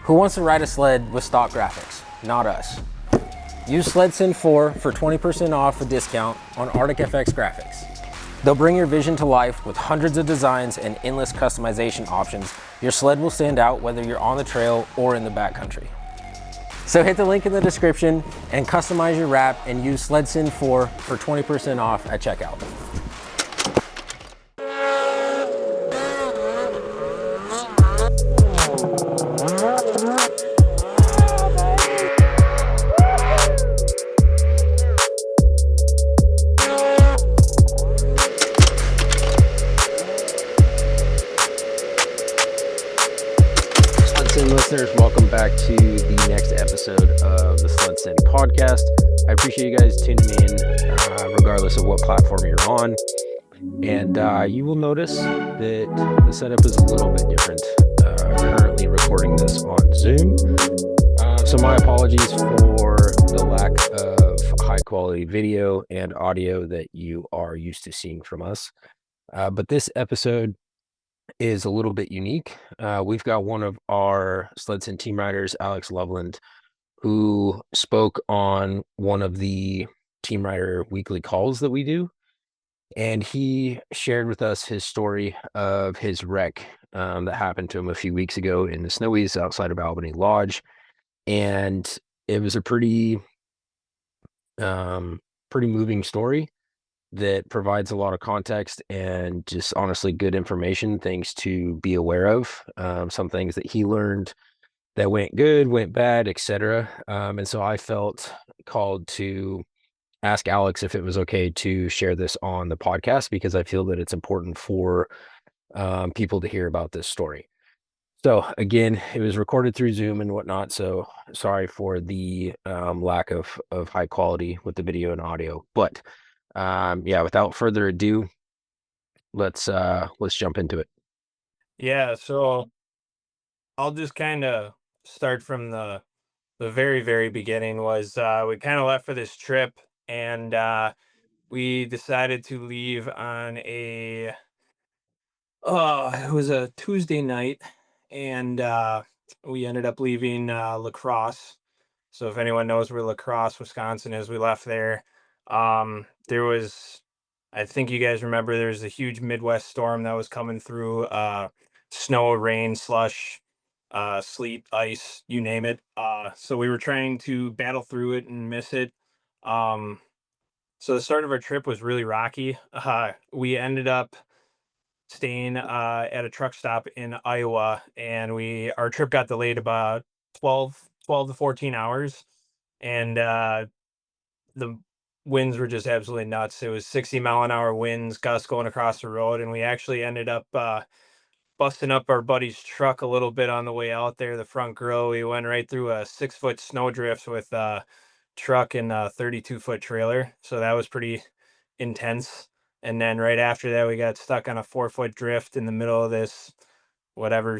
Who wants to ride a sled with stock graphics? Not us. Use SledSend 4 for 20% off a discount on Arctic FX graphics. They'll bring your vision to life with hundreds of designs and endless customization options. Your sled will stand out whether you're on the trail or in the backcountry. So hit the link in the description and customize your wrap and use SledSend 4 for 20% off at checkout. Listeners, welcome back to the next episode of the SledSend podcast. I appreciate you guys tuning in, regardless of what platform you're on. And you will notice that the setup is a little bit different. Currently recording this on Zoom. So my apologies for the lack of high quality video and audio that you are used to seeing from us. But this episode is a little bit unique. We've got one of our SledSend Team Riders, Alex Loveland, who spoke on one of the Team Rider weekly calls that we do. And he shared with us his story of his wreck that happened to him a few weeks ago in the Snowies outside of Albany Lodge. And it was a pretty moving story that provides a lot of context and just honestly good information, things to be aware of, some things that he learned that went good, went bad, etc. And so I felt called to ask Alex if it was okay to share this on the podcast, because I feel that it's important for people to hear about this story. So again, it was recorded through Zoom and whatnot, so sorry for the lack of high quality with the video and audio, but yeah, without further ado, let's jump into it. Yeah, so I'll just kind of start from the very, very beginning. Was we kind of left for this trip, and we decided to leave on it was a Tuesday night, and we ended up leaving La Crosse. So if anyone knows where La Crosse, Wisconsin is, we left there. There was, I think you guys remember, there was a huge Midwest storm that was coming through, snow, rain, slush, sleet, ice, you name it. So we were trying to battle through it and miss it. Um, so the start of our trip was really rocky. We ended up staying at a truck stop in Iowa, and our trip got delayed about 12 to 14 hours, and the winds were just absolutely nuts. It was 60-mile-an-hour winds, gusts going across the road, and we actually ended up busting up our buddy's truck a little bit on the way out there. The front grill, we went right through a 6-foot snowdrift with a truck and a 32-foot trailer, so that was pretty intense. And then right after that, we got stuck on a 4-foot drift in the middle of this whatever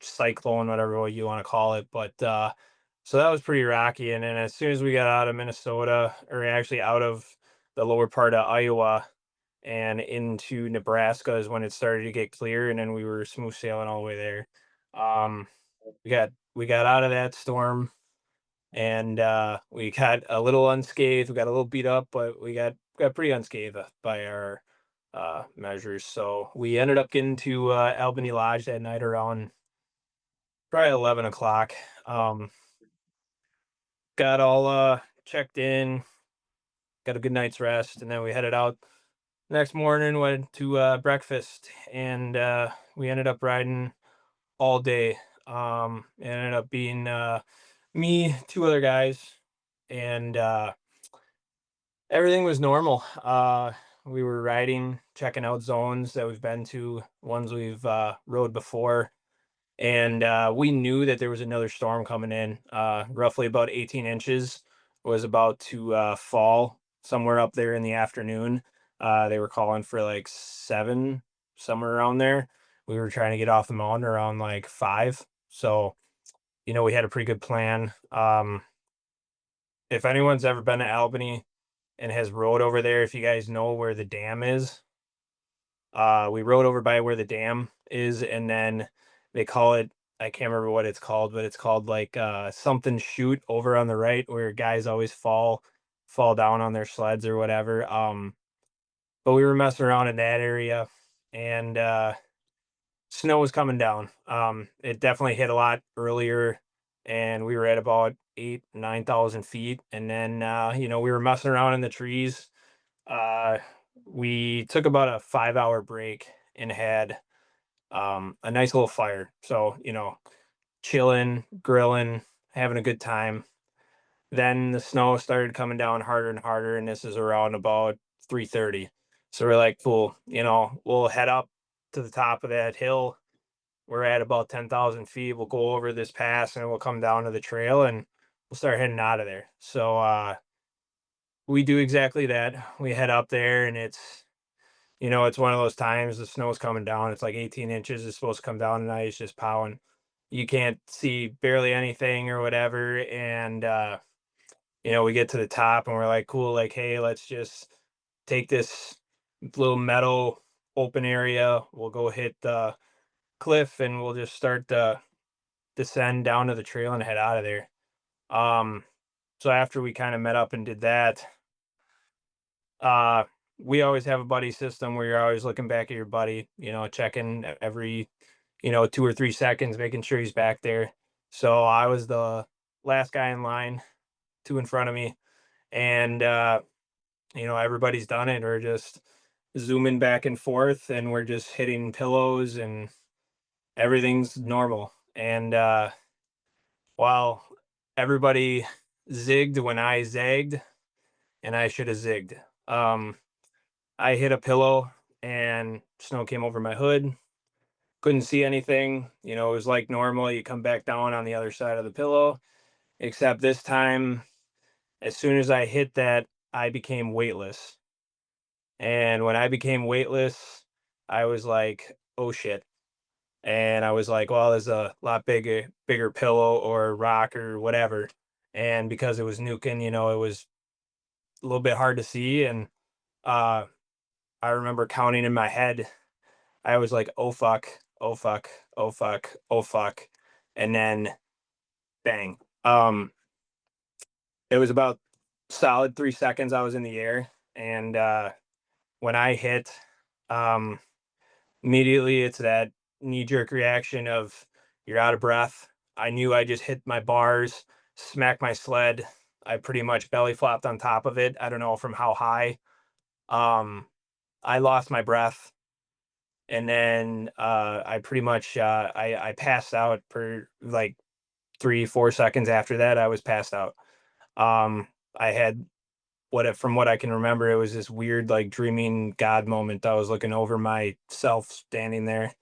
cyclone, whatever you want to call it. But so that was pretty rocky. And then as soon as we got out of Minnesota, or actually out of the lower part of Iowa and into Nebraska, is when it started to get clear, and then we were smooth sailing all the way there. Um, we got out of that storm, and we got a little unscathed. We got a little beat up, but we got pretty unscathed by our measures. So we ended up getting to Albany Lodge that night around probably 11 o'clock. Got all checked in, got a good night's rest, and then we headed out next morning. Went to breakfast, and we ended up riding all day. It ended up being me, two other guys, and everything was normal. We were riding, checking out zones that we've been to, ones we've rode before, and we knew that there was another storm coming in. Roughly about 18 inches was about to fall somewhere up there in the afternoon. They were calling for like 7, somewhere around there. We were trying to get off the mountain around like 5. So, we had a pretty good plan. If anyone's ever been to Albany and has rode over there, if you guys know where the dam is, we rode over by where the dam is, and then they call it, I can't remember what it's called, but it's called like something chute over on the right where guys always fall down on their sleds or whatever. But we were messing around in that area, and snow was coming down. It definitely hit a lot earlier, and we were at about 8, 9,000 feet. And then, we were messing around in the trees. Uh, we took about a 5 hour break and had a nice little fire. So, chilling, grilling, having a good time. Then the snow started coming down harder and harder, and this is around about 3:30. So we're like, cool, we'll head up to the top of that hill. We're at about 10,000 feet. We'll go over this pass and we'll come down to the trail and we'll start heading out of there. So we do exactly that. We head up there, and it's one of those times the snow's coming down. It's like 18 inches. It's supposed to come down tonight. It's just plowing. You can't see barely anything or whatever. And we get to the top and we're like, cool, like, hey, let's just take this little meadow open area. We'll go hit the cliff and we'll just start to descend down to the trail and head out of there. Um, so after we kind of met up and did that, uh, we always have a buddy system where you're always looking back at your buddy, checking every, 2 or 3 seconds, making sure he's back there. So I was the last guy in line, two in front of me, and everybody's done it. We're just zooming back and forth, and we're just hitting pillows, and everything's normal. And while everybody zigged when I zagged, and I should have zigged. Um, I hit a pillow and snow came over my hood. Couldn't see anything. It was like normal. You come back down on the other side of the pillow, except this time, as soon as I hit that, I became weightless. And when I became weightless, I was like, oh shit. And I was like, well, there's a lot bigger pillow or rock or whatever. And because it was nuking, it was a little bit hard to see. And uh, I remember counting in my head. I was like, oh fuck, oh fuck, oh fuck, oh fuck. And then bang. It was about solid 3 seconds I was in the air. And when I hit, um, immediately it's that knee jerk reaction of you're out of breath. I knew I just hit my bars, smacked my sled. I pretty much belly flopped on top of it. I don't know from how high. Um, I lost my breath, and then I pretty much I passed out for like 3 4 seconds after that. I was passed out. I had from what I can remember, it was this weird like dreaming God moment. I was looking over myself standing there,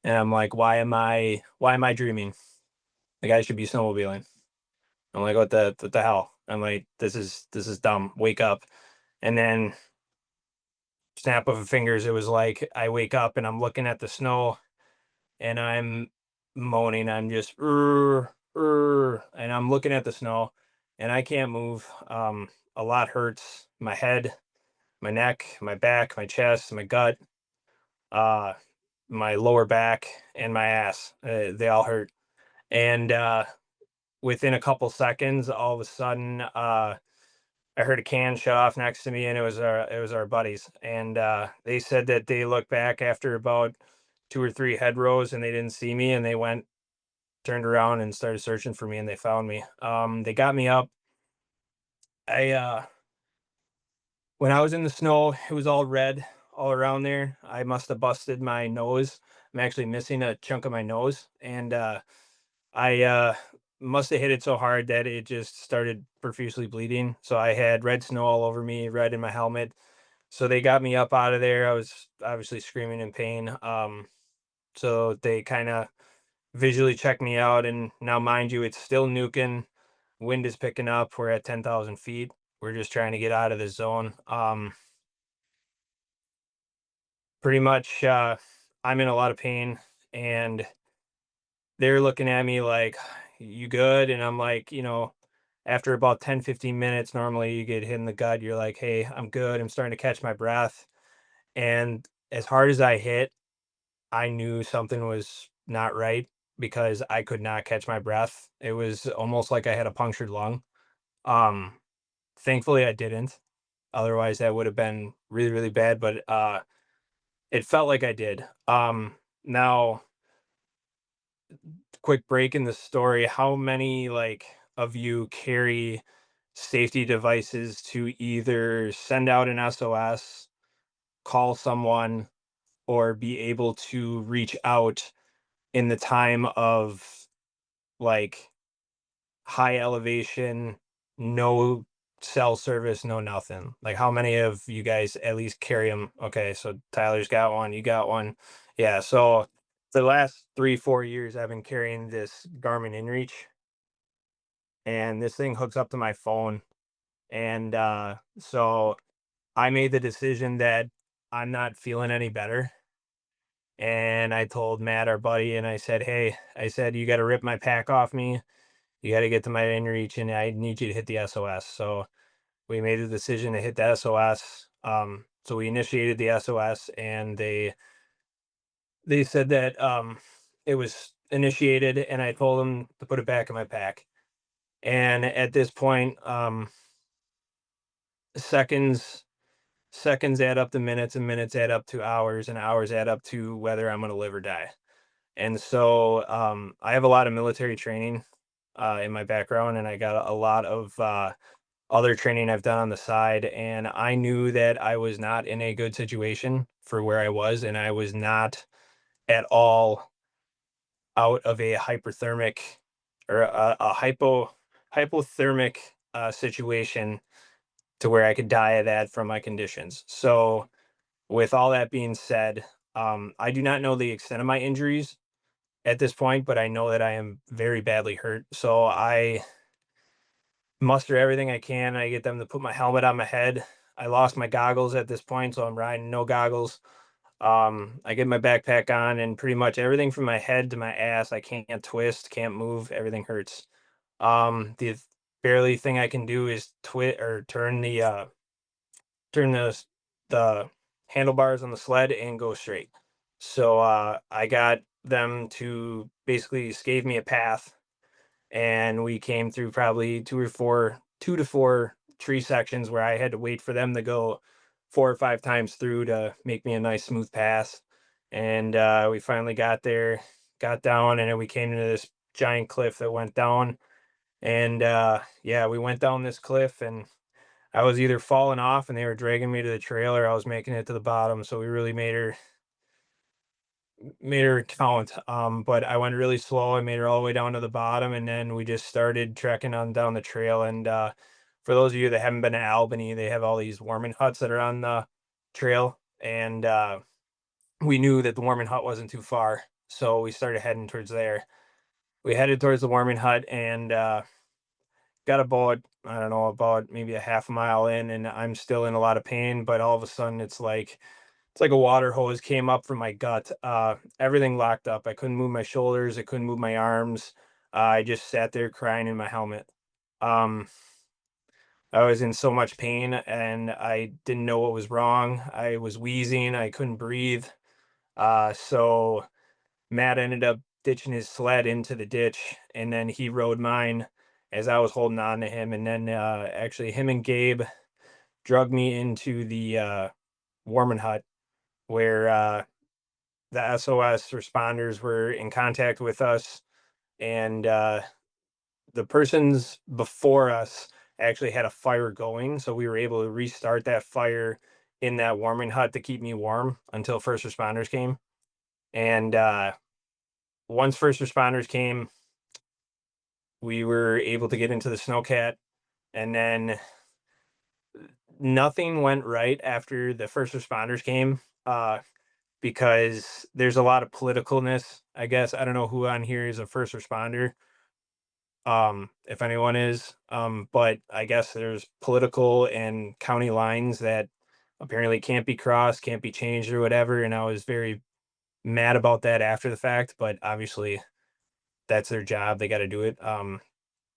and I'm like, why am I dreaming? Like I should be snowmobiling. I'm like, what the hell? I'm like, this is dumb. Wake up. And then snap of fingers, it was like I wake up and I'm looking at the snow and I'm moaning. I'm just and I'm looking at the snow and I can't move. A lot hurts. My head, my neck, my back, my chest, my gut, uh, my lower back, and my ass. They all hurt. And within a couple seconds, all of a sudden, I heard a can shut off next to me, and it was our buddies, and they said that they looked back after about 2 or 3 head rows, and they didn't see me, and they turned around, and started searching for me, and they found me. They got me up. I When I was in the snow, it was all red all around there. I must have busted my nose. I'm actually missing a chunk of my nose, and I must have hit it so hard that it just started profusely bleeding. So I had red snow all over me, red in my helmet. So they got me up out of there. I was obviously screaming in pain. So they kind of visually checked me out. And now, mind you, it's still nuking. Wind is picking up. We're at 10,000 feet. We're just trying to get out of this zone. Pretty much, I'm in a lot of pain. And they're looking at me like, you good? And I'm like, after about 10, 15 minutes, normally you get hit in the gut. You're like, hey, I'm good. I'm starting to catch my breath. And as hard as I hit, I knew something was not right. because I could not catch my breath. It was almost like I had a punctured lung. Um, Thankfully I didn't. Otherwise that would have been really, really bad, but it felt like I did. Now quick break in the story. How many like of you carry safety devices to either send out an SOS, call someone, or be able to reach out in the time of like high elevation, no cell service, no nothing? Like, how many of you guys at least carry them? Okay, so Tyler's got one, you got one. Yeah, so the last 3, 4 years, I've been carrying this Garmin InReach, and this thing hooks up to my phone. And so I made the decision that I'm not feeling any better. And I told Matt, our buddy, and I said, hey, I said, you got to rip my pack off me. You got to get to my inReach, and I need you to hit the SOS. So we made a decision to hit the SOS. So we initiated the SOS, and they said that it was initiated, and I told them to put it back in my pack. And at this point, seconds seconds add up to minutes, and minutes add up to hours, and hours add up to whether I'm going to live or die. And so I have a lot of military training in my background, and I got a lot of other training I've done on the side. And I knew that I was not in a good situation for where I was, and I was not at all out of a hyperthermic or a hypothermic situation to where I could die of that from my conditions. So, with all that being said, I do not know the extent of my injuries at this point, but I know that I am very badly hurt. So I muster everything I can. I get them to put my helmet on my head. I lost my goggles at this point, so I'm riding no goggles. I get my backpack on, and pretty much everything from my head to my ass, I can't twist, can't move. Everything hurts. The barely thing I can do is twist or turn the handlebars on the sled and go straight. So I got them to basically gave me a path, and we came through probably 2 to 4 tree sections where I had to wait for them to go 4 or 5 times through to make me a nice smooth pass. And we finally got there, got down, and then we came to this giant cliff that went down. And yeah, we went down this cliff, and I was either falling off and they were dragging me to the trail, or I was making it to the bottom. So we really made her count. But I went really slow. I made her all the way down to the bottom, and then we just started trekking on down the trail. And for those of you that haven't been to Albany, they have all these warming huts that are on the trail, and we knew that the warming hut wasn't too far, so we started heading towards there. We headed towards the warming hut, and got about, I don't know, about maybe a half a mile in, and I'm still in a lot of pain. But all of a sudden, it's like a water hose came up from my gut. Everything locked up. I couldn't move my shoulders. I couldn't move my arms. I just sat there crying in my helmet. Um, I was in so much pain, and I didn't know what was wrong. I was wheezing. I couldn't breathe. So Matt ended up ditching his sled into the ditch, and then he rode mine as I was holding on to him. And then actually, him and Gabe drug me into the warming hut where the SOS responders were in contact with us, and the persons before us actually had a fire going, so we were able to restart that fire in that warming hut to keep me warm until first responders came. And once first responders came, we were able to get into the snowcat, and then nothing went right after the first responders came. Because there's a lot of politicalness, I guess. I don't know who on here is a first responder, if anyone is, but I guess there's political and county lines that apparently can't be crossed, can't be changed or whatever. And I was very mad about that after the fact, but obviously that's their job. They got to do it.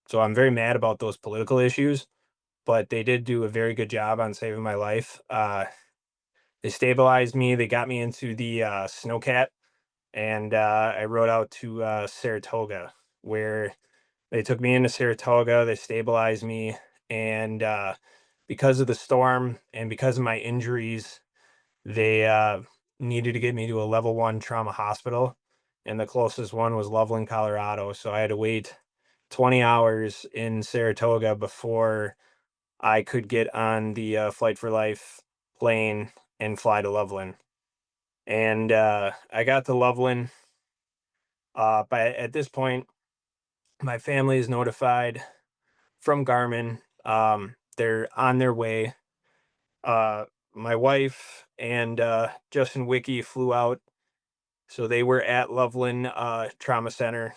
So I'm very mad about those political issues, but they did do a very good job on saving my life. They stabilized me. They got me into the snowcat. and I rode out to Saratoga, where they took me into Saratoga. They stabilized me, and because of the storm and because of my injuries, they needed to get me to a level 1 trauma hospital, and the closest one was Loveland, Colorado. So I had to wait 20 hours in Saratoga before I could get on the Flight for Life plane and fly to Loveland. And I got to Loveland. But at this point, my family is notified from Garmin. They're on their way. Uh, my wife and Justin Wiki flew out, so they were at Loveland Trauma Center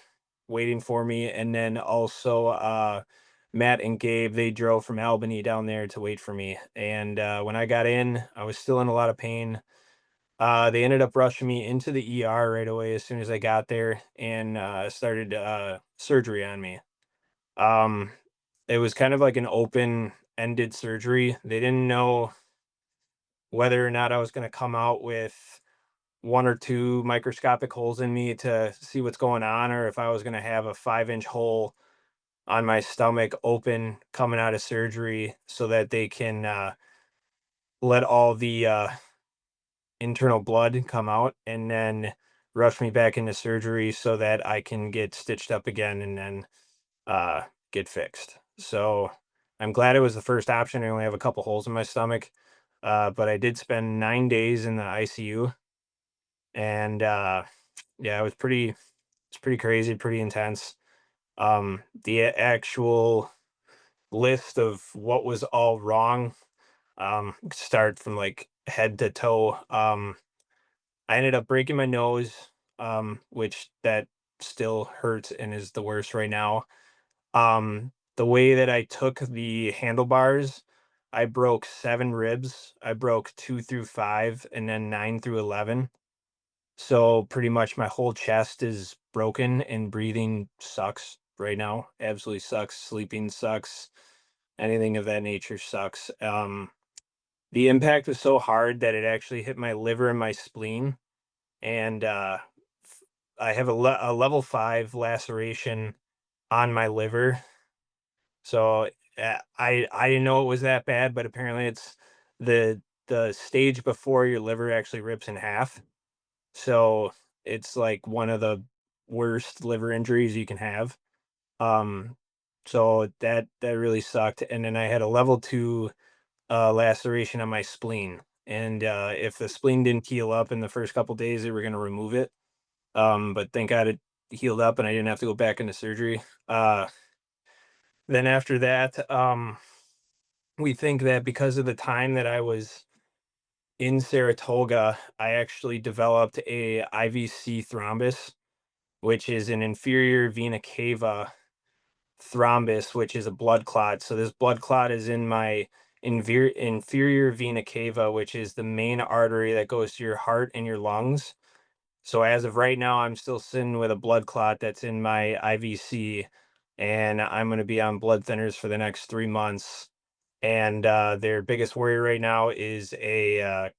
waiting for me. And then also Matt and Gabe, they drove from Albany down there to wait for me. And when I got in, I was still in a lot of pain. They ended up rushing me into the ER right away as soon as I got there, and started surgery on me. Um, it was kind of like an open-ended surgery. They didn't know whether or not I was going to come out with one or two microscopic holes in me to see what's going on, or if I was going to have a 5-inch hole on my stomach open coming out of surgery so that they can let all the internal blood come out and then rush me back into surgery so that I can get stitched up again and then uh, get fixed. So I'm glad it was the first option. I only have a couple holes in my stomach, but I did spend 9 days in the ICU, and yeah, it's pretty crazy, pretty intense. The actual list of what was all wrong, start from like head to toe. I ended up breaking my nose, which that still hurts and is the worst right now. The way that I took the handlebars, I broke 7 ribs. I broke 2 through 5 and then 9 through 11. So pretty much my whole chest is broken, and breathing sucks right now. Absolutely sucks. Sleeping sucks. Anything of that nature sucks. The impact was so hard that it actually hit my liver and my spleen, and I have a level 5 laceration on my liver. So I didn't know it was that bad, but apparently it's the stage before your liver actually rips in half. So it's like one of the worst liver injuries you can have. Um, so that really sucked. And then I had a level 2 laceration on my spleen. And if the spleen didn't heal up in the first couple days, they were going to remove it. But thank God it healed up and I didn't have to go back into surgery. Then after that, we think that because of the time that I was in Saratoga, I actually developed a IVC thrombus, which is an inferior vena cava thrombus, which is a blood clot. So this blood clot is in my inferior vena cava, which is the main artery that goes to your heart and your lungs. So as of right now, I'm still sitting with a blood clot that's in my IVC, and I'm going to be on blood thinners for the next 3 months. And their biggest worry right now is I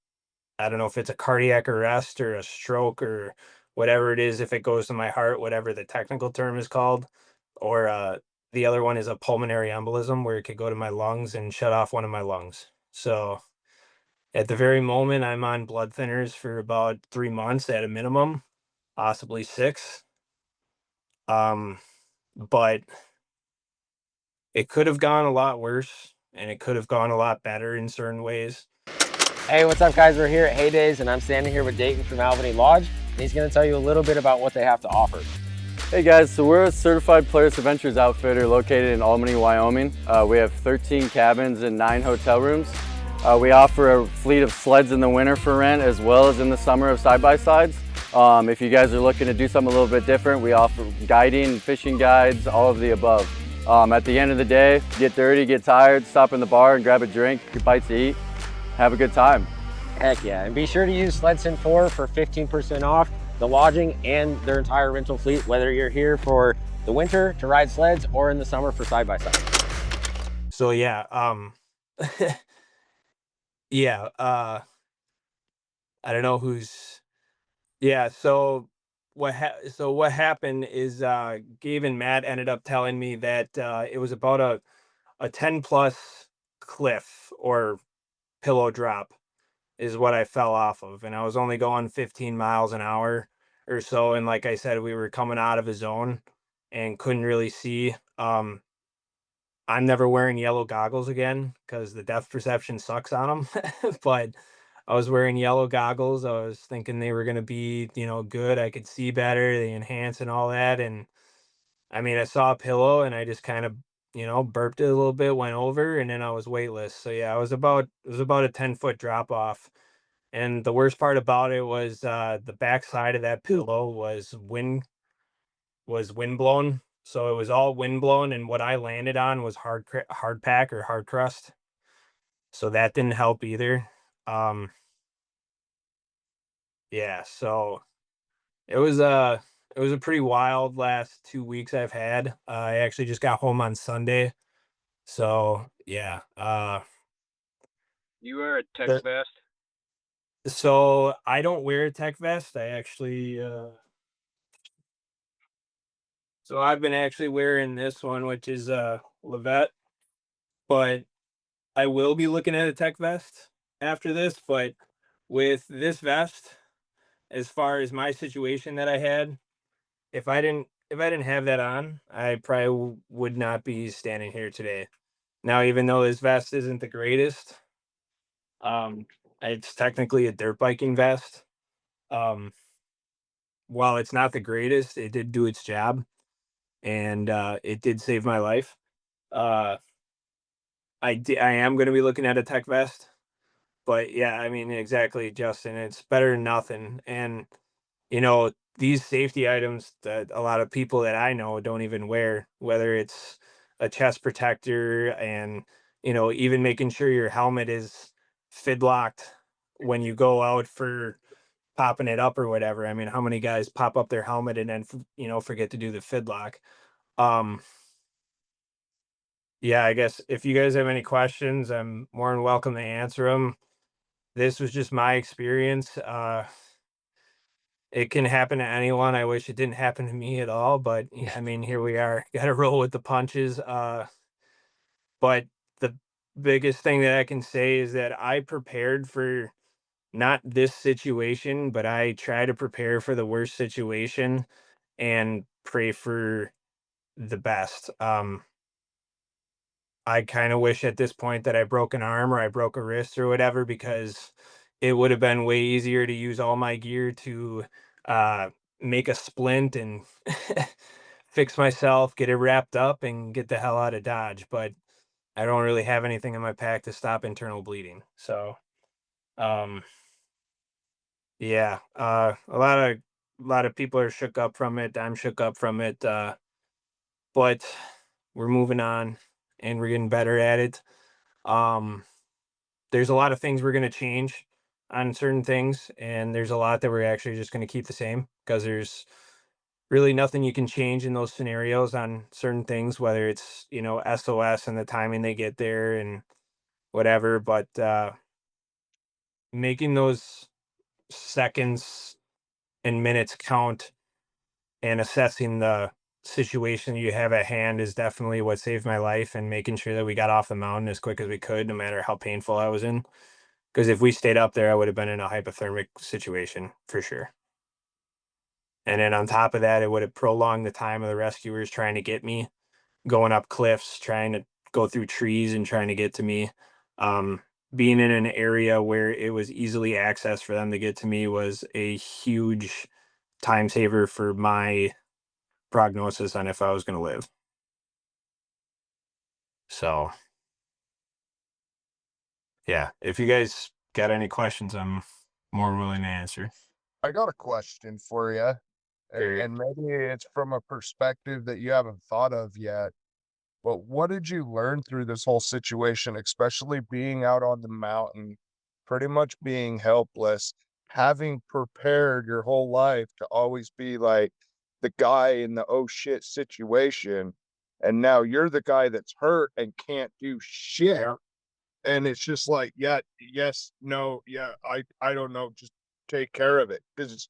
don't know if it's a cardiac arrest or a stroke or whatever it is, if it goes to my heart, whatever the technical term is called, or the other one is a pulmonary embolism where it could go to my lungs and shut off one of my lungs. So at the very moment, I'm on blood thinners for about 3 months at a minimum, possibly 6. Um, but it could have gone a lot worse, and it could have gone a lot better in certain ways. Hey, what's up, guys? We're here at Heydays, and I'm standing here with Dayton from Albany Lodge, and he's going to tell you a little bit about what they have to offer. Hey guys, so we're a certified Polaris Adventures outfitter located in Albany, Wyoming. We have 13 cabins and 9 hotel rooms. We offer a fleet of sleds in the winter for rent as well as in the summer of side-by-sides. If you guys are looking to do something a little bit different, we offer guiding, fishing guides, all of the above. At the end of the day, get dirty, get tired, stop in the bar and grab a drink, get bites to eat, have a good time. Heck yeah, and be sure to use SledSend 4 for 15% off the lodging and their entire rental fleet, whether you're here for the winter to ride sleds or in the summer for side-by-side. So yeah, yeah, I don't know who's, yeah, so what happened is Gabe and Matt ended up telling me that it was about a 10 plus cliff or pillow drop is what I fell off of, and I was only going 15 miles an hour or so, and like I said, we were coming out of a zone and couldn't really see. I'm never wearing yellow goggles again because the depth perception sucks on them. But I was wearing yellow goggles. I was thinking they were going to be, good. I could see better, they enhance and all that. And I mean, I saw a pillow and I just kind of, burped it a little bit, went over, and then I was weightless. So yeah, it was about a 10-foot drop off. And the worst part about it was the backside of that pillow was windblown. So it was all windblown, and what I landed on was hard pack or hard crust. So that didn't help either. Um, yeah, so it was a it was a pretty wild last 2 weeks I've had. I actually just got home on Sunday. So yeah. You wear a tech The, vest? so I don't wear a tech vest. So I've been actually wearing this one, which is Levette, but I will be looking at a tech vest after this. But with this vest, as far as my situation that I had, if I didn't have that on, I probably would not be standing here today. Now, even though this vest isn't the greatest, um, it's technically a dirt biking vest. Um, while it's not the greatest, it did do its job, and it did save my life. Uh, I am going to be looking at a tech vest, but yeah, I mean, exactly, Justin. It's better than nothing, and these safety items that a lot of people that I know don't even wear, whether it's a chest protector and, even making sure your helmet is fid locked when you go out for popping it up or whatever. I mean, how many guys pop up their helmet and then, forget to do the fid lock? Um, yeah, I guess if you guys have any questions, I'm more than welcome to answer them. This was just my experience. It can happen to anyone. I wish it didn't happen to me at all, but yeah, I mean, here we are. Got to roll with the punches. But the biggest thing that I can say is that I prepared for not this situation, but I try to prepare for the worst situation and pray for the best. I kind of wish at this point that I broke an arm or I broke a wrist or whatever, because it would have been way easier to use all my gear to uh, make a splint and fix myself, get it wrapped up, and get the hell out of Dodge. But I don't really have anything in my pack to stop internal bleeding. So, um, yeah, a lot of people are shook up from it. I'm shook up from it, but we're moving on and we're getting better at it. Um, there's a lot of things we're going to change on certain things, and there's a lot that we're actually just going to keep the same because there's really nothing you can change in those scenarios on certain things, whether it's, SOS and the timing they get there and whatever. But making those seconds and minutes count and assessing the situation you have at hand is definitely what saved my life, and making sure that we got off the mountain as quick as we could, no matter how painful I was in. Because if we stayed up there, I would have been in a hypothermic situation for sure. And then on top of that, it would have prolonged the time of the rescuers trying to get me, going up cliffs, trying to go through trees and trying to get to me. Um, being in an area where it was easily accessed for them to get to me was a huge time saver for my prognosis on if I was going to live. So, yeah, if you guys got any questions, I'm more willing to answer. I got a question for you, Sure. and maybe it's from a perspective that you haven't thought of yet. But what did you learn through this whole situation, especially being out on the mountain, pretty much being helpless, having prepared your whole life to always be like the guy in the oh shit situation, and now you're the guy that's hurt and can't do shit. Yeah. And it's just like, yeah, yes, no, yeah, I don't know, just take care of it. Because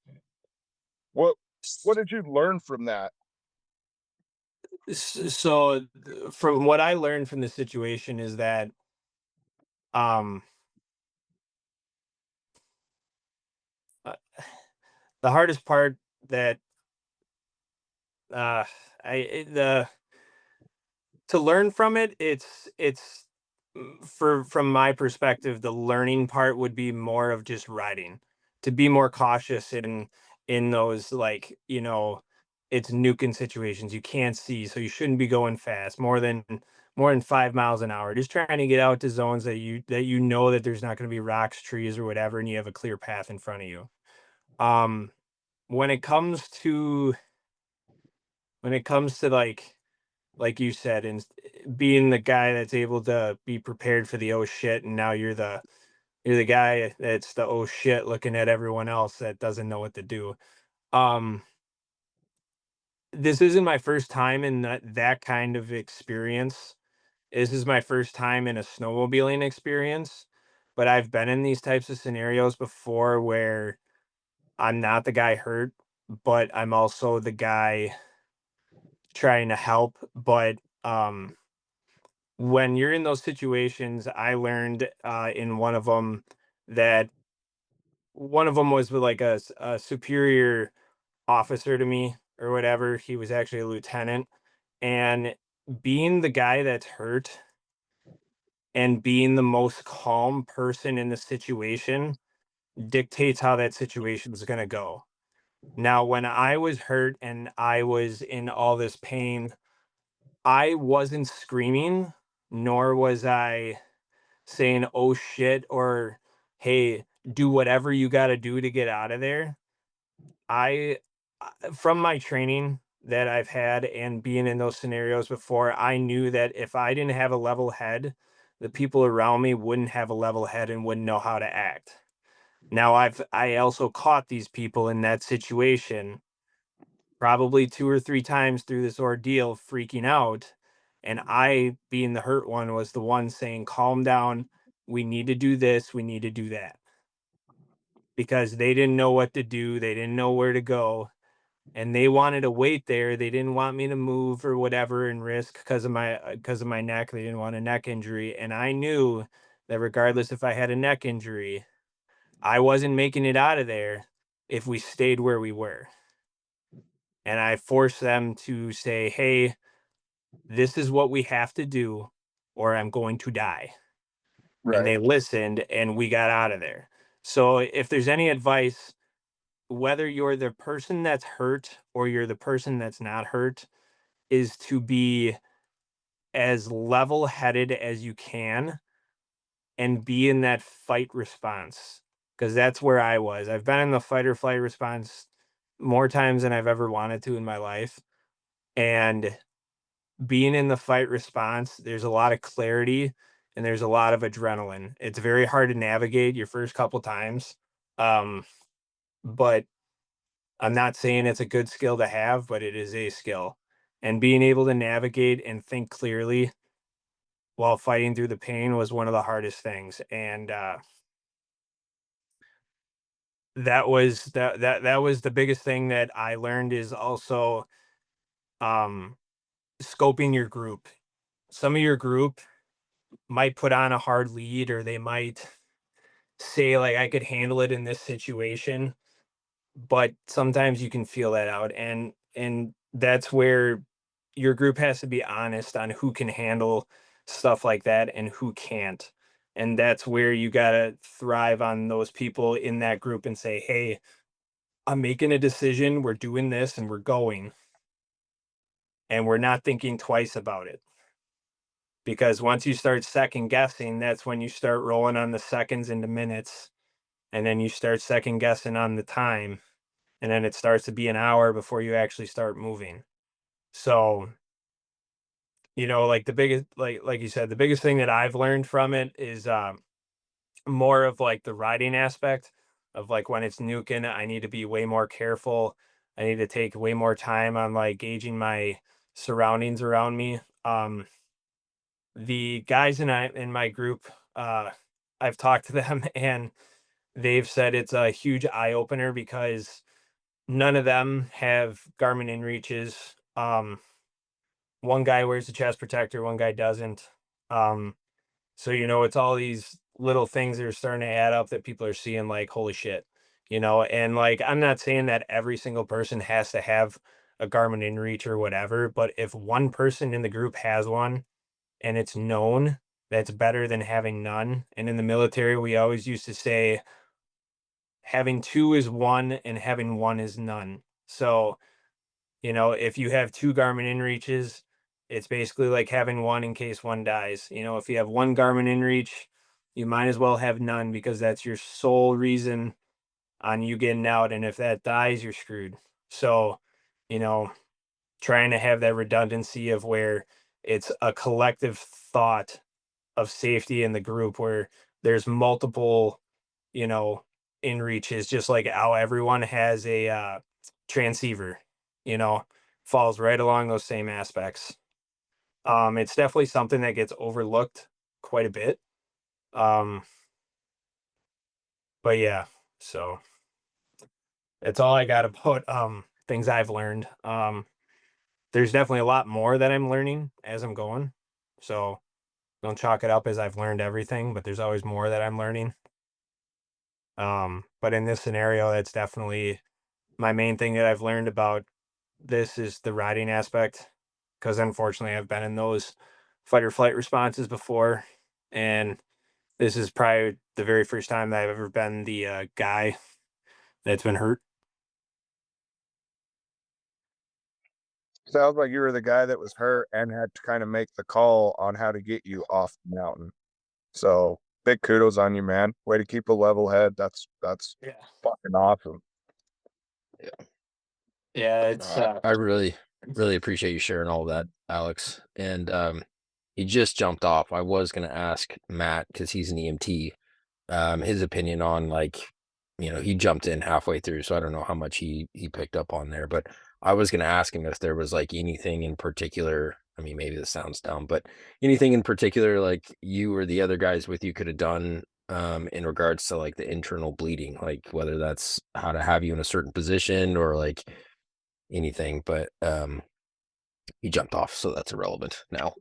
what What did you learn from that? So from what I learned from the situation is that um uh, the hardest part that uh the to learn from it, for from my perspective, the learning part would be more of just riding, to be more cautious in those, like, it's nuking situations you can't see, so you shouldn't be going fast more than 5 miles an hour. Just trying to get out to zones that know that there's not going to be rocks, trees, or whatever, and you have a clear path in front of you. Um, when it comes to like you said, and being the guy that's able to be prepared for the oh shit, and now you're the guy that's the oh shit looking at everyone else that doesn't know what to do. Um, this isn't my first time in that kind of experience. This is my first time in a snowmobiling experience, but I've been in these types of scenarios before where I'm not the guy hurt, but I'm also the guy trying to help. But when you're in those situations, I learned in one of them that one of them was with like a superior officer to me or whatever. He was actually a lieutenant, and being the guy that's hurt and being the most calm person in the situation dictates how that situation is going to go. Now, when I was hurt and I was in all this pain, I wasn't screaming, nor was I saying, "Oh shit," or "Hey, do whatever you got to do to get out of there." I, from my training that I've had and being in those scenarios before, I knew that if I didn't have a level head, the people around me wouldn't have a level head and wouldn't know how to act. Now, I also caught these people in that situation probably 2 or 3 times through this ordeal freaking out, and I, being the hurt one, was the one saying, "Calm down. We need to do this. We need to do that." Because they didn't know what to do. They didn't know where to go, and they wanted to wait there. They didn't want me to move or whatever and risk because of my neck. They didn't want a neck injury, and I knew that regardless if I had a neck injury, I wasn't making it out of there if we stayed where we were. And I forced them to say, "Hey, this is what we have to do, or I'm going to die." And Right. they listened, and we got out of there. So if there's any advice, whether you're the person that's hurt or you're the person that's not hurt, is to be as level-headed as you can and be in that fight response, because that's where I was. I've been in the fight or flight response more times than I've ever wanted to in my life, and being in the fight response, there's a lot of clarity and there's a lot of adrenaline. It's very hard to navigate your first couple times, um, but I'm not saying it's a good skill to have, but it is a skill. And being able to navigate and think clearly while fighting through the pain was one of the hardest things. And that was the biggest thing that I learned, is also um, scoping your group. Some of your group might put on a hard lead, or they might say like, "I could handle it in this situation," but sometimes you can feel that out, and that's where your group has to be honest on who can handle stuff like that and who can't. And that's where you got to thrive on those people in that group and say, "Hey, I'm making a decision, we're doing this and we're going, and we're not thinking twice about it." Because once you start second guessing, that's when you start rolling on the seconds into minutes, and then you start second guessing on the time, and then it starts to be an hour before you actually start moving. So, like the biggest, like you said, the biggest thing that I've learned from it is more of like the riding aspect of like when it's nuking, I need to be way more careful. I need to take way more time on like gauging my surroundings around me. The guys in my group, uh, I've talked to them and they've said it's a huge eye opener because none of them have Garmin inReaches. One guy wears a chest protector, one guy doesn't. So, it's all these little things that are starting to add up that people are seeing like, holy shit, and like, I'm not saying that every single person has to have a Garmin inReach or whatever, but if one person in the group has one and it's known, that's better than having none. And in the military, we always used to say having two is one and having one is none. So, if you have two Garmin inReaches, it's basically like having one in case one dies. If you have one Garmin inReach, you might as well have none because that's your sole reason on you getting out. And if that dies, you're screwed. So, you know, trying to have that redundancy of where it's a collective thought of safety in the group where there's multiple, you know, in reaches, just like how everyone has a transceiver, you know, falls right along those same aspects. It's definitely something that gets overlooked quite a bit. Um, but yeah, so that's all I got about things I've learned. There's definitely a lot more that I'm learning as I'm going. So don't chalk it up as I've learned everything, but there's always more that I'm learning. But in this scenario, that's definitely my main thing that I've learned about this is the riding aspect. Because unfortunately, I've been in those fight or flight responses before. And this is probably the very first time that I've ever been the guy that's been hurt. Sounds like you were the guy that was hurt and had to kind of make the call on how to get you off the mountain. So big kudos on you, man. Way to keep a level head. That's Yeah. fucking awesome. Yeah, it's I really, really appreciate you sharing all of that, Alex. And he just jumped off. I was going to ask Matt, because he's an EMT, his opinion on, like, he jumped in halfway through, so I don't know how much he picked up on there. But I was going to ask him if there was like anything in particular. I mean, maybe this sounds dumb, but anything in particular like you or the other guys with you could have done in regards to like the internal bleeding, like whether that's how to have you in a certain position or like anything. But he jumped off, so that's irrelevant now.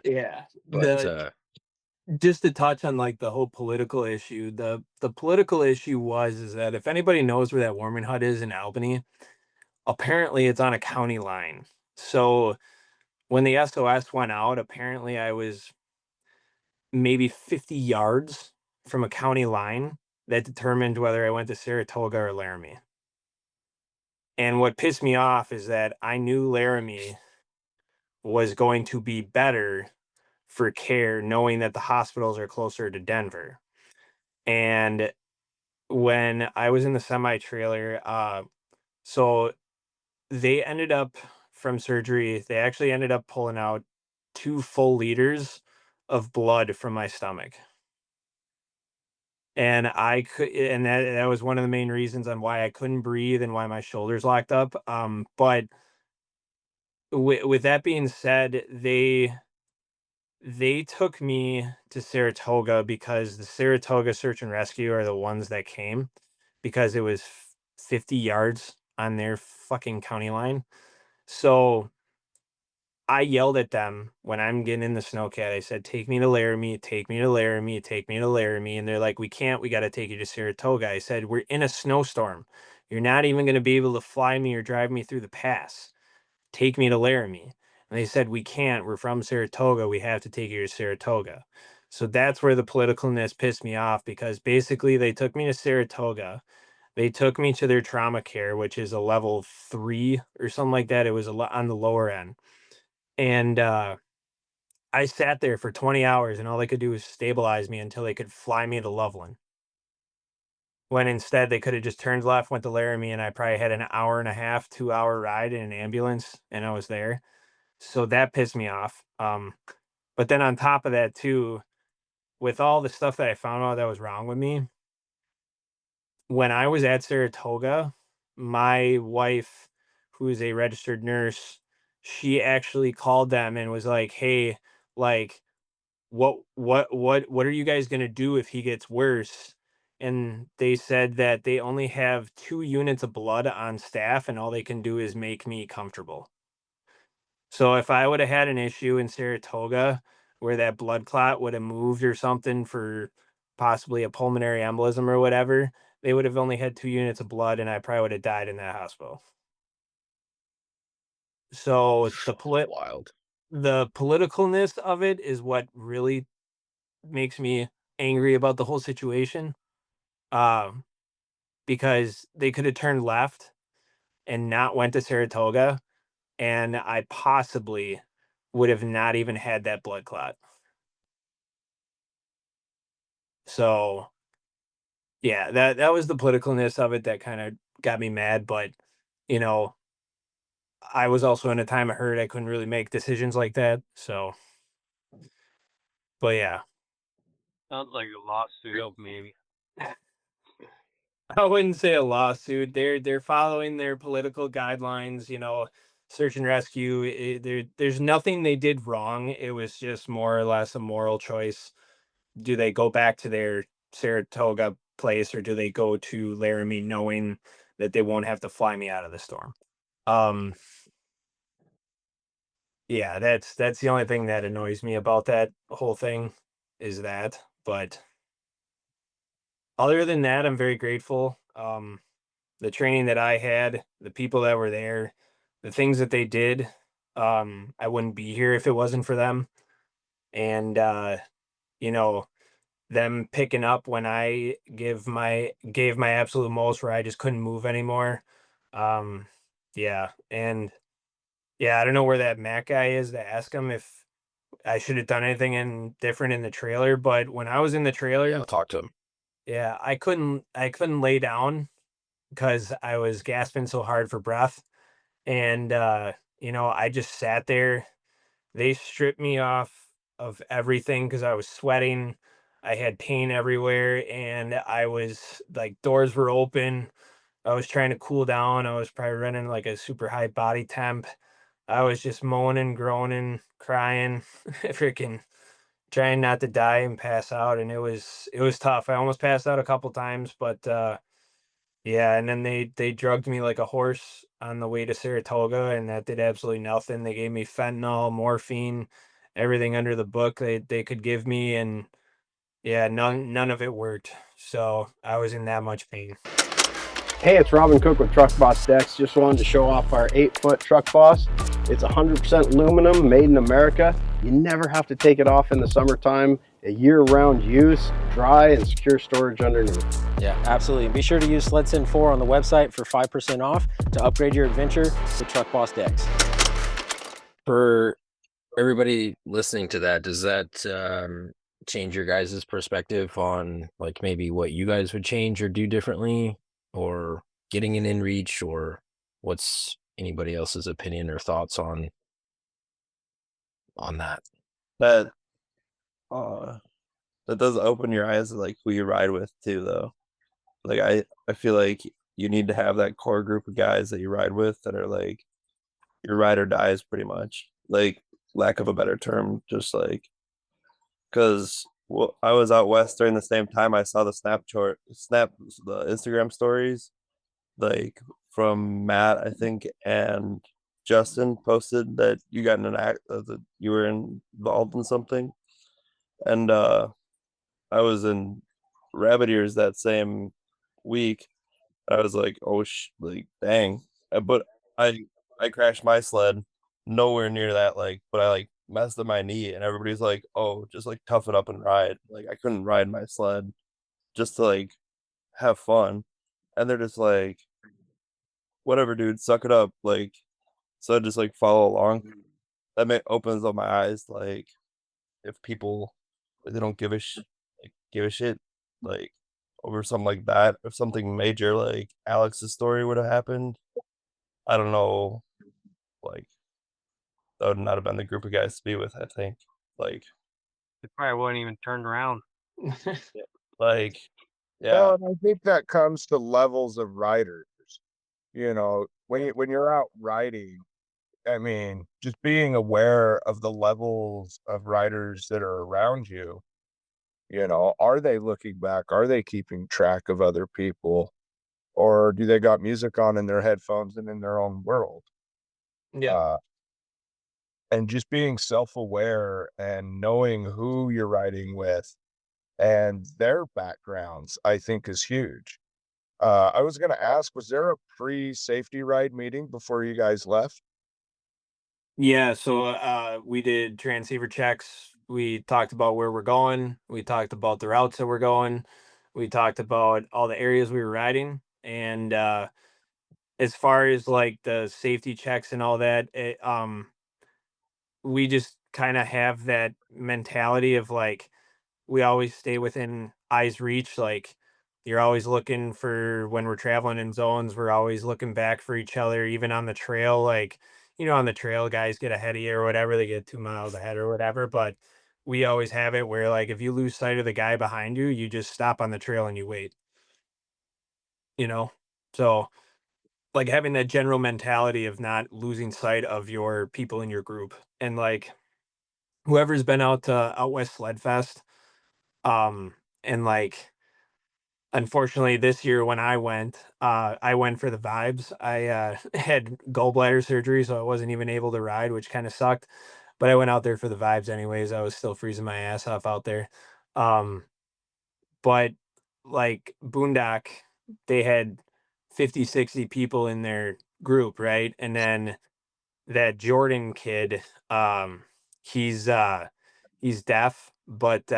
yeah. But Just to touch on like the whole political issue, the political issue is that if anybody knows where that warming hut is in Albany, apparently it's on a county line. So when the SOS went out, apparently I was maybe 50 yards from a county line that determined whether I went to Saratoga or Laramie. And what pissed me off is that I knew Laramie was going to be better for care, knowing that the hospitals are closer to Denver. And when I was in the semi trailer, so they ended up from surgery, they actually ended up pulling out 2 full liters of blood from my stomach. And that was one of the main reasons on why I couldn't breathe and why my shoulders locked up. But with that being said, they took me to Saratoga because the Saratoga search and rescue are the ones that came because it was 50 yards on their fucking county line. So I yelled at them when I'm getting in the snowcat. I said, "Take me to Laramie, take me to Laramie, take me to Laramie." And they're like, "We can't. We got to take you to Saratoga." I said, "We're in a snowstorm. You're not even going to be able to fly me or drive me through the pass. Take me to Laramie." And they said, "We can't. We're from Saratoga. We have to take you to Saratoga." So that's where the politicalness pissed me off because basically they took me to Saratoga. They took me to their trauma care, which is a level 3 or something like that. It was on the lower end. And I sat there for 20 hours and all they could do was stabilize me until they could fly me to Loveland. When instead they could have just turned left, went to Laramie, and I probably had an hour and a half, 2 hour ride in an ambulance and I was there. So that pissed me off. But then on top of that too, with all the stuff that I found out that was wrong with me, when I was at Saratoga, my wife, who is a registered nurse, she actually called them and was like, "Hey, like, what are you guys gonna do if he gets worse?" and they said that they only have 2 units of blood on staff, and all they can do is make me comfortable. So if I would have had an issue in Saratoga where that blood clot would have moved or something for possibly a pulmonary embolism or whatever, they would have only had 2 units of blood, and I probably would have died in that hospital. So Wild. the politicalness of it is what really makes me angry about the whole situation. Um, because they could have turned left and not went to Saratoga, and I possibly would have not even had that blood clot. So yeah, that was the politicalness of it that kind of got me mad. But you know, I was also in a time of hurt. I couldn't really make decisions like that. So, but yeah, Sounds like a lawsuit, maybe. I wouldn't say a lawsuit. They're following their political guidelines. Search and rescue. There's nothing they did wrong. It was just more or less a moral choice. Do they go back to their Saratoga place, or do they go to Laramie knowing that they won't have to fly me out of the storm? Um, yeah, that's the only thing that annoys me about that whole thing is that. But other than that, I'm very grateful. The training that I had, the people that were there, the things that they did, I wouldn't be here if it wasn't for them. And you know, them picking up when I gave my absolute most where I just couldn't move anymore. Um, yeah, and yeah, I don't know where that Mac guy is to ask him if I should have done anything different in the trailer, but when I was in the trailer, Yeah, I'll talk to him. yeah, I couldn't lay down because I was gasping so hard for breath. And I just sat there. They stripped me off of everything because I was sweating. I had pain everywhere, and I was like, doors were open. I was trying to cool down. I was probably running like a super high body temp. I was just moaning, groaning, crying, freaking trying not to die and pass out. And it was tough. I almost passed out a couple times, but yeah, and then they drugged me like a horse on the way to Saratoga, and that did absolutely nothing. They gave me fentanyl, morphine, everything under the book they could give me, and yeah, none of it worked. So I was in that much pain. Hey, it's Robin Cook with Truck Boss Decks. Just wanted to show off our 8-foot Truck Boss. It's 100% aluminum, made in America. You never have to take it off in the summertime. A year-round use, dry and secure storage underneath. Yeah, absolutely. And be sure to use SledSend 4 on the website for 5% off to upgrade your adventure to Truck Boss Decks. For everybody listening to that, does that change your guys' perspective on like maybe what you guys would change or do differently, or getting an inReach, or what's anybody else's opinion or thoughts on that? That that does open your eyes to like who you ride with too, though. Like I feel like you need to have that core group of guys that you ride with that are like your ride or dies pretty much. Like, lack of a better term, just like because I was out west during the same time I saw the the Instagram stories like from Matt, I think, and Justin posted that you got in an act that you were involved in something. And I was in Rabbit Ears that same week. I was like, oh like dang. But I crashed my sled nowhere near that, like, but I like messed up my knee, and everybody's like, oh, just like tough it up and ride. Like I couldn't ride my sled just to like have fun. And they're just like, whatever, dude, suck it up. Like, so I just like follow along. Opens up my eyes, like if people like, they don't give a shit like over something like that. If something major like Alex's story would have happened, I don't know, like that would not have been the group of guys to be with, I think. Like They probably wouldn't even turn around. like yeah. Well, and I think that comes to levels of riders. When you're out riding, I mean, just being aware of the levels of riders that are around you. You know, are they looking back? Are they keeping track of other people? Or do they got music on in their headphones and in their own world? Yeah. Uh, and just being self-aware and knowing who you're riding with and their backgrounds, I think is huge. I was gonna ask, was there a pre-safety ride meeting before you guys left? Yeah, so we did transceiver checks. We talked about where we're going. We talked about the routes that we're going. We talked about all the areas we were riding. And as far as like the safety checks and all that, we just kind of have that mentality of like we always stay within eyes reach. Like you're always looking for when we're traveling in zones, we're always looking back for each other, even on the trail. Like, on the trail, guys get ahead of you or whatever, they get 2 miles ahead or whatever. But we always have it where, like, if you lose sight of the guy behind you, you just stop on the trail and you wait, you know? So, like, having that general mentality of not losing sight of your people in your group. And, like, whoever's been out to Out West Sled Fest, and like, unfortunately, this year when I went for the vibes. I had gallbladder surgery, so I wasn't even able to ride, which kind of sucked. But I went out there for the vibes anyways. I was still freezing my ass off out there. Um, but like Boondock, they had 50, 60 people in their group, right? And then that Jordan kid, he's he's deaf, but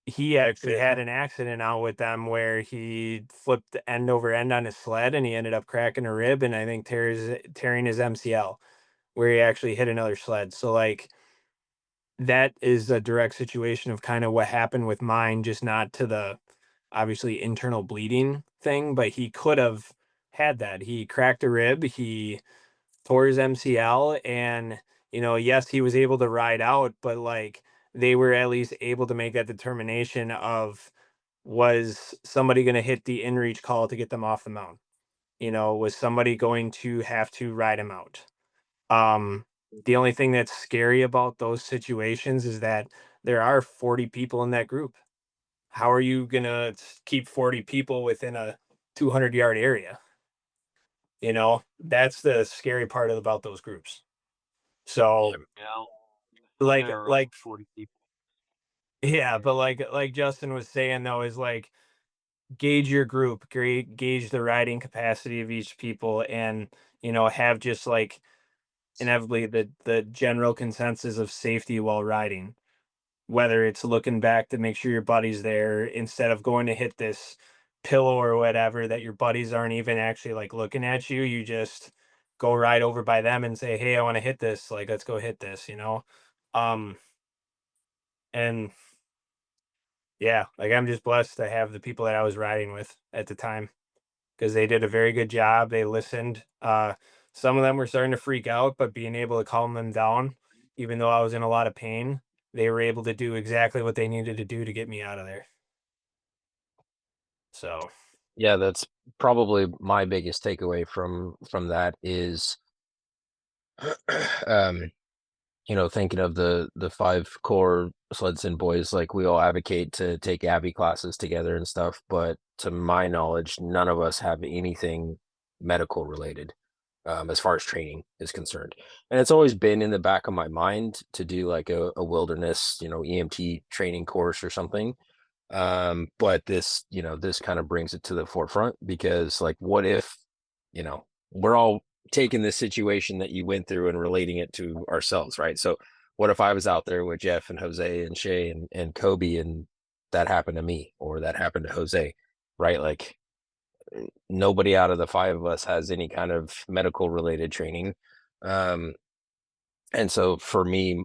he actually had an accident out with them where he flipped end over end on his sled and he ended up cracking a rib and I think tearing his MCL where he actually hit another sled. So like that is a direct situation of kind of what happened with mine, just not to the obviously internal bleeding thing, but he could have had that. He cracked a rib, he tore his MCL, and yes, he was able to ride out, but like they were at least able to make that determination of was somebody going to hit the in reach call to get them off the mount? Was somebody going to have to ride him out? Um, the only thing that's scary about those situations is that there are 40 people in that group. How are you going to keep 40 people within a 200-yard area? That's the scary part about those groups. So Yeah, like there are like 40 people. yeah, but like Justin was saying though, is like gauge your group, gauge the riding capacity of each people, and have just like inevitably the general consensus of safety while riding. Whether it's looking back to make sure your buddy's there instead of going to hit this pillow or whatever that your buddies aren't even actually like looking at you, you just go right over by them and say, "Hey, I want to hit this. Like, let's go hit this." Um, and yeah, like I'm just blessed to have the people that I was riding with at the time because they did a very good job. They listened. Some of them were starting to freak out, but being able to calm them down, even though I was in a lot of pain, they were able to do exactly what they needed to do to get me out of there. So, Yeah, that's probably my biggest takeaway from that is um thinking of the five core SledSend boys, like we all advocate to take Abby classes together and stuff, but to my knowledge, none of us have anything medical related as far as training is concerned. And it's always been in the back of my mind to do like a wilderness, EMT training course or something. But this kind of brings it to the forefront because like what if, we're all taking this situation that you went through and relating it to ourselves, right? So what if I was out there with Jeff and Jose and Shay and Kobe and that happened to me or that happened to Jose, right? Like nobody out of the five of us has any kind of medical related training. Um, and so for me,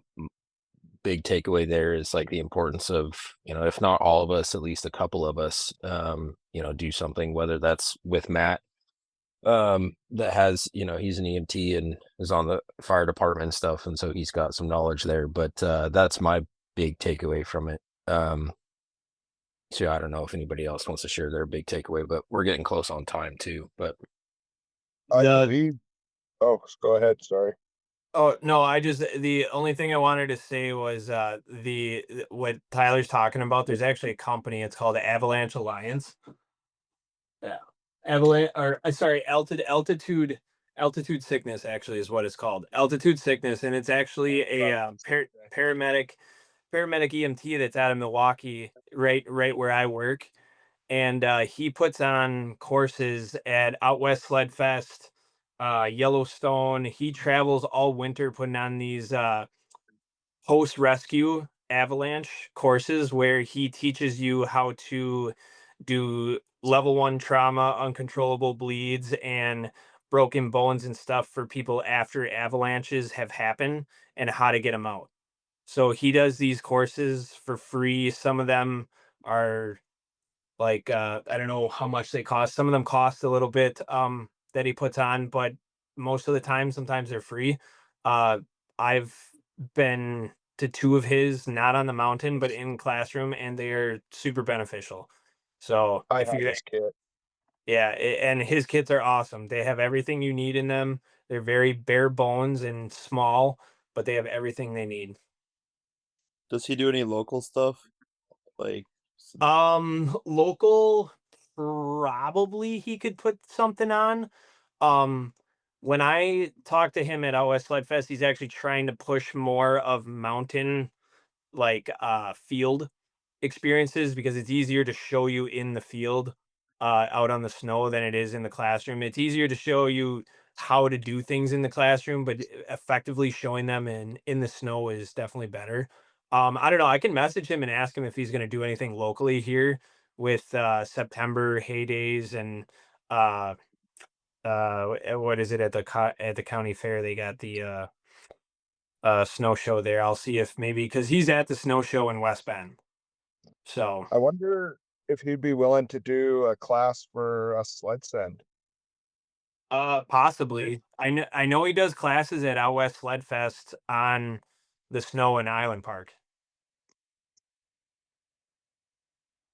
big takeaway there is like the importance of, if not all of us, at least a couple of us, do something, whether that's with Matt, that has, he's an EMT and is on the fire department and stuff. And so he's got some knowledge there, but, that's my big takeaway from it. So I don't know if anybody else wants to share their big takeaway, but we're getting close on time too, but I the believe. Oh, go ahead. Sorry. Oh, no, the only thing I wanted to say was, what Tyler's talking about, there's actually a company, it's called Avalanche Alliance. Yeah. Avalanche, or sorry, altitude sickness actually is what it's called. Altitude sickness, and it's actually a paramedic EMT that's out of Milwaukee, right where I work, and he puts on courses at Out West Sled Fest, Yellowstone. He travels all winter putting on these post rescue avalanche courses where he teaches you how to do level one trauma, uncontrollable bleeds, and broken bones and stuff for people after avalanches have happened and how to get them out. So he does these courses for free. Some of them are like, I don't know how much they cost. Some of them cost a little bit, that he puts on, but most of the time, sometimes they're free. I've been to two of his, not on the mountain, but in classroom, and they're super beneficial. So I if have you, this kit. yeah, and his kits are awesome. They have everything you need in them. They're very bare bones and small, but they have everything they need. Does he do any local stuff? Like, Local, probably he could put something on. Um, when I talked to him at OS Sled Fest, he's actually trying to push more of mountain, like, field experiences, because it's easier to show you in the field, out on the snow than it is in the classroom. It's easier to show you how to do things in the classroom, but effectively showing them in the snow is definitely better. I don't know. I can message him and ask him if he's going to do anything locally here with September heydays and uh what is it at the at the county fair? They got the snow show there. I'll see if maybe, because he's at the snow show in West Bend. So I wonder if he'd be willing to do a class for a sled send. possibly. I know he does classes at Out West Sled Fest on the snow in Island Park.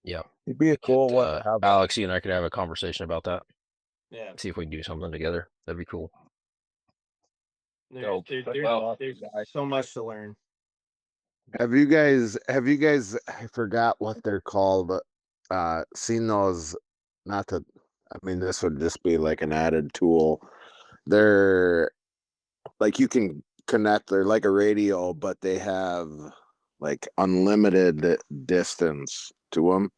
Yeah. He'd be a cool one to have. Alex, you and I could have a conversation about that. Yeah. See if we can do something together. That'd be cool. There's, there's so much to learn. I forgot what they're called, seen those, not to, I mean, this would just be like an added tool. They're like, you can connect, they're like a radio, but they have like unlimited distance to them.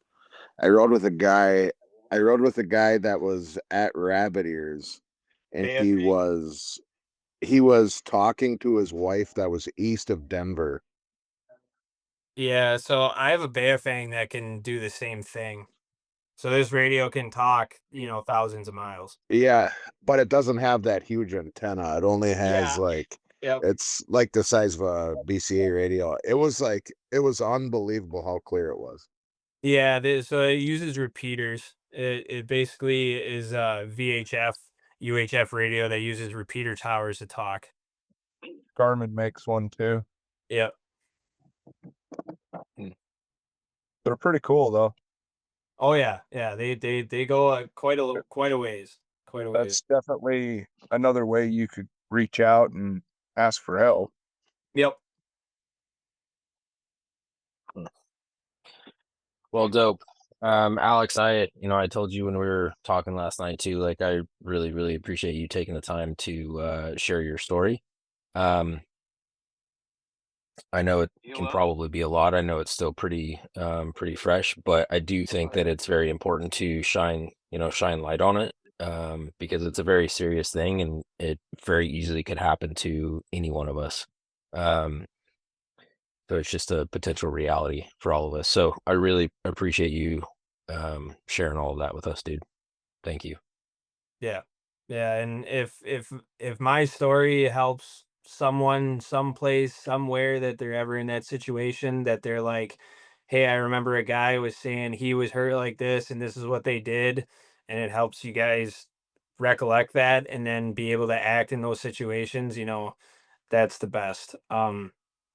I rode with a guy, that was at Rabbit Ears, and he was talking to his wife that was east of Denver. Yeah, so I have a Bearfang that can do the same thing. So this radio can talk, thousands of miles. Yeah, but it doesn't have that huge antenna. It only has Yeah. like, Yep. it's like the size of a BCA radio. It was unbelievable how clear it was. Yeah, so it uses repeaters. It basically is a VHF, UHF radio that uses repeater towers to talk. Garmin makes one too. Yep. They're pretty cool though. Oh yeah, yeah. They go quite a ways. Quite a ways. That's definitely another way you could reach out and ask for help. Yep. Well, dope. Alex, I told you when we were talking last night too, like I really, really appreciate you taking the time to share your story. I know it You're can welcome. probably be a lot. I know it's still pretty fresh, but I do think that it's very important to shine light on it, because it's a very serious thing and it very easily could happen to any one of us. Um, so it's just a potential reality for all of us. So I really appreciate you sharing all of that with us, dude. Thank you. Yeah. Yeah, and if my story helps someone someplace somewhere that they're ever in that situation, that they're like, "Hey, I remember a guy was saying he was hurt like this and this is what they did," and it helps you guys recollect that and then be able to act in those situations, that's the best.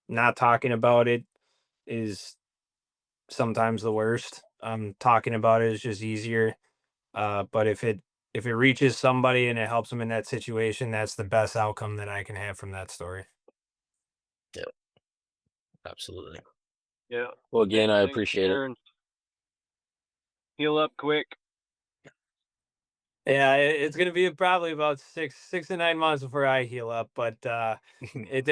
Not talking about it is sometimes the worst. Talking about it is just easier. But if it reaches somebody and it helps them in that situation, that's the best outcome that I can have from that story. Absolutely. Yeah. Well, again, I Thanks, appreciate it. Aaron. Heal up quick. Yeah, it's gonna be probably about 6 to 9 months before I heal up, but it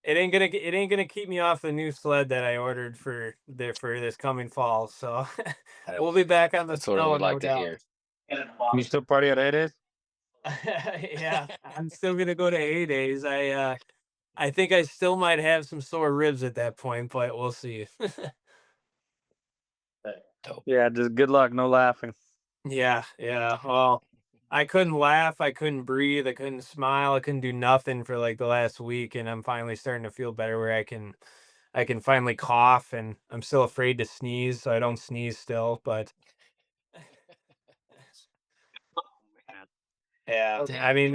ain't gonna keep me off the new sled that I ordered for this coming fall. So we'll be back on the That's what I snow, would no like to doubt. hear. You still party at 8 days? Yeah, I'm still gonna go to A-days. I think I still might have some sore ribs at that point, but we'll see. Yeah, just good luck. No laughing. Yeah, yeah. Well, I couldn't laugh, I couldn't breathe, I couldn't smile, I couldn't do nothing for like the last week, and I'm finally starting to feel better where I can finally cough, and I'm still afraid to sneeze, so I don't sneeze still, but yeah. I mean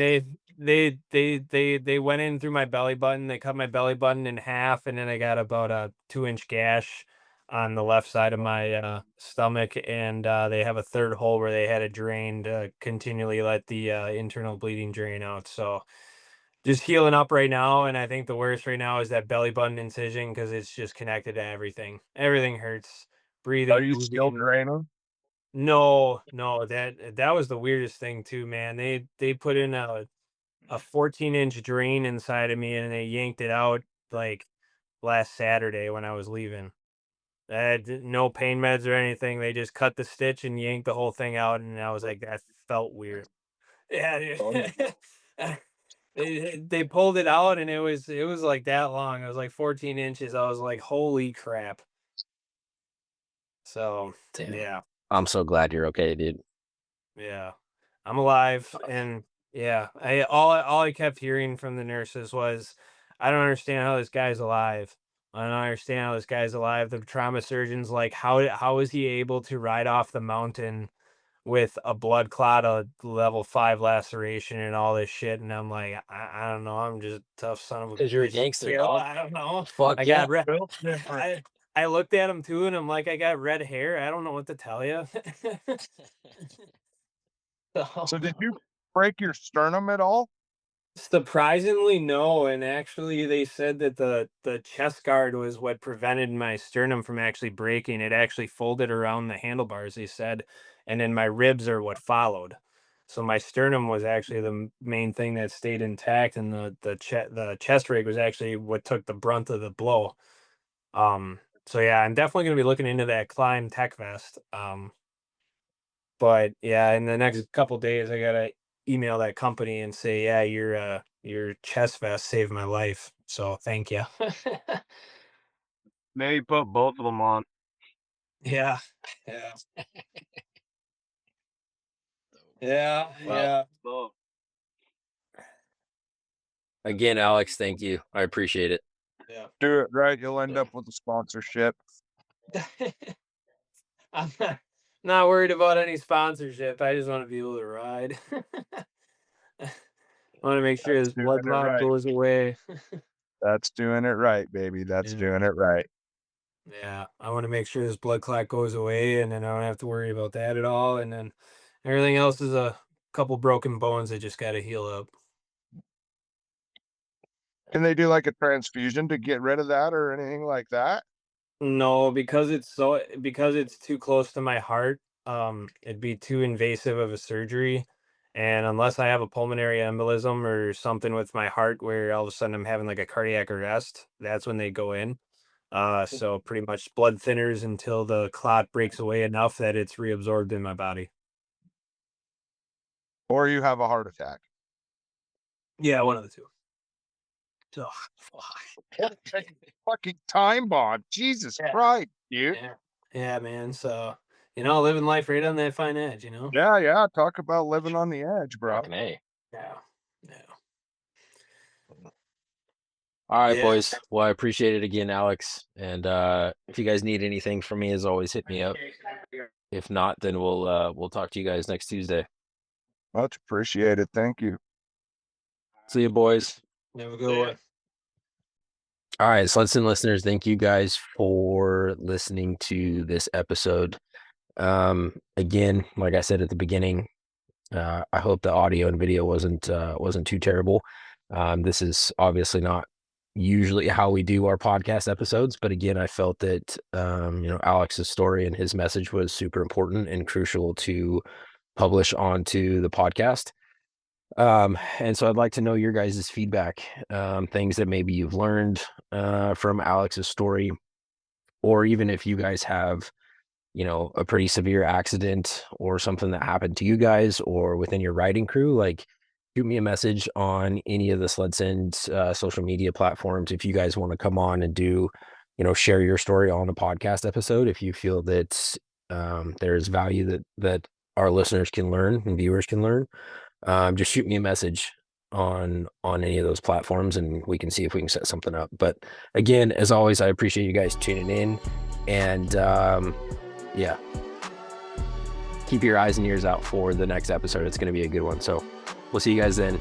they went in through my belly button, they cut my belly button in half, and then I got about a 2-inch gash on the left side of my stomach, and they have a third hole where they had it drained to continually let the internal bleeding drain out. So just healing up right now, and I think the worst right now is that belly button incision because it's just connected to everything. Everything hurts. Breathing, Are you still moving. draining? No, no, that was the weirdest thing too, man. They put in a 14-inch drain inside of me and they yanked it out like last Saturday when I was leaving. I had no pain meds or anything. They just cut the stitch and yanked the whole thing out, and I was like, that felt weird. Yeah, they pulled it out and it was like that long. It was like 14 inches. I was like, holy crap. So Damn. yeah. I'm so glad you're okay, dude. Yeah. I'm alive, and yeah, all I kept hearing from the nurses was, "I don't understand how this guy's alive. I don't understand how this guy's alive." The trauma surgeon's like, how is he able to ride off the mountain with a blood clot, a level 5 laceration, and all this shit?" And I'm like, I don't know. I'm just a tough son of a 'Cause you're a bitch. gangster, You know, dog. I don't know. Fuck I yeah. got red. I looked at him too, and I'm like, I got red hair. I don't know what to tell you. So did you break your sternum at all? Surprisingly, no, and actually they said that the chest guard was what prevented my sternum from actually breaking. It actually folded around the handlebars, they said, and then my ribs are what followed. So my sternum was actually the main thing that stayed intact, and the chest rig was actually what took the brunt of the blow. So yeah, I'm definitely gonna be looking into that Climb Tech Vest. But yeah, in the next couple days, I gotta email that company and say, yeah, your chest vest saved my life. So thank you. Maybe put both of them on. Yeah. Yeah. Yeah. Yeah. Both. Again, Alex, thank you. I appreciate it. Yeah. Do it right, you'll end up with a sponsorship. I'm not worried about any sponsorship. I just want to be able to ride. I want to make sure That's this doing blood it clot right. goes away. That's doing it right, baby. That's Yeah. doing it right. Yeah, I want to make sure this blood clot goes away, and then I don't have to worry about that at all. And then everything else is a couple broken bones that just got to heal up. Can they do like a transfusion to get rid of that or anything like that? No, because it's too close to my heart. It'd be too invasive of a surgery, and unless I have a pulmonary embolism or something with my heart, where all of a sudden I'm having like a cardiac arrest, that's when they go in. So pretty much blood thinners until the clot breaks away enough that it's reabsorbed in my body. Or you have a heart attack? Yeah, one of the two. So, Fucking time bomb. Jesus Yeah. Christ, dude. yeah, man. So, living life right on that fine edge, Yeah, yeah. Talk about living on the edge, bro. Fucking A. Yeah. Yeah. All right, Yeah. boys. Well, I appreciate it again, Alex. And if you guys need anything from me, as always, hit me up. If not, then we'll talk to you guys next Tuesday. Much appreciated. Thank you. See you, boys. Have a good one. All right, SledSend listeners, thank you guys for listening to this episode. Again, like I said at the beginning, I hope the audio and video wasn't too terrible. This is obviously not usually how we do our podcast episodes, but again, I felt that Alex's story and his message was super important and crucial to publish onto the podcast. And so I'd like to know your guys' feedback, things that maybe you've learned from Alex's story, or even if you guys have, a pretty severe accident or something that happened to you guys or within your riding crew, like shoot me a message on any of the SledSend social media platforms if you guys want to come on and do, share your story on a podcast episode. If you feel that there's value that our listeners can learn and viewers can learn, just shoot me a message on any of those platforms and we can see if we can set something up. But again, as always, I appreciate you guys tuning in, and yeah, keep your eyes and ears out for the next episode. It's going to be a good one. So we'll see you guys then.